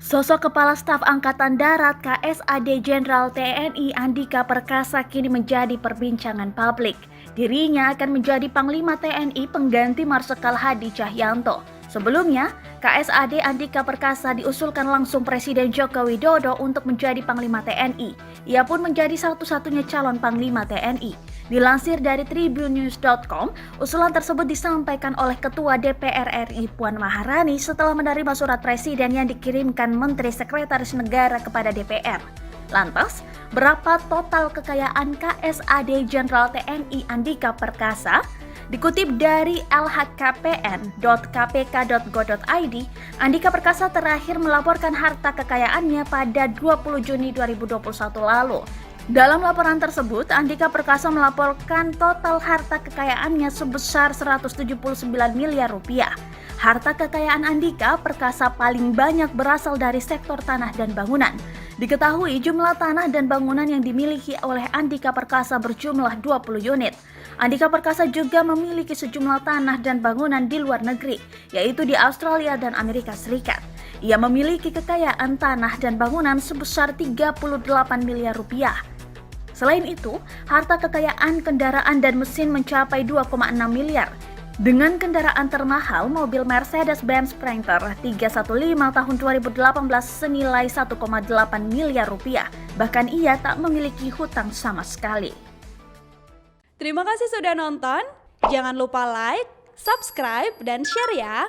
Sosok Kepala Staf Angkatan Darat KSAD Jenderal TNI Andika Perkasa kini menjadi perbincangan publik. Dirinya akan menjadi Panglima TNI pengganti Marsikal Hadi Cahyanto. Sebelumnya, KSAD Andika Perkasa diusulkan langsung Presiden Joko Widodo untuk menjadi Panglima TNI. Ia pun menjadi satu-satunya calon Panglima TNI. Dilansir dari tribunnews.com, usulan tersebut disampaikan oleh Ketua DPR RI Puan Maharani setelah menerima surat Presiden yang dikirimkan Menteri Sekretaris Negara kepada DPR. Lantas, berapa total kekayaan KSAD Jenderal TNI Andika Perkasa? Dikutip dari lhkpn.kpk.go.id, Andika Perkasa terakhir melaporkan harta kekayaannya pada 20 Juni 2021 lalu. Dalam laporan tersebut, Andika Perkasa melaporkan total harta kekayaannya sebesar 179 miliar rupiah. Harta kekayaan Andika Perkasa paling banyak berasal dari sektor tanah dan bangunan. Diketahui jumlah tanah dan bangunan yang dimiliki oleh Andika Perkasa berjumlah 20 unit. Andika Perkasa juga memiliki sejumlah tanah dan bangunan di luar negeri, yaitu di Australia dan Amerika Serikat. Ia memiliki kekayaan tanah dan bangunan sebesar 38 miliar rupiah. Selain itu, harta kekayaan kendaraan dan mesin mencapai 2,6 miliar. Dengan kendaraan termahal, mobil Mercedes-Benz Sprinter 315 tahun 2018 senilai 1,8 miliar rupiah. Bahkan ia tak memiliki hutang sama sekali. Terima kasih sudah nonton. Jangan lupa like, subscribe, dan share ya.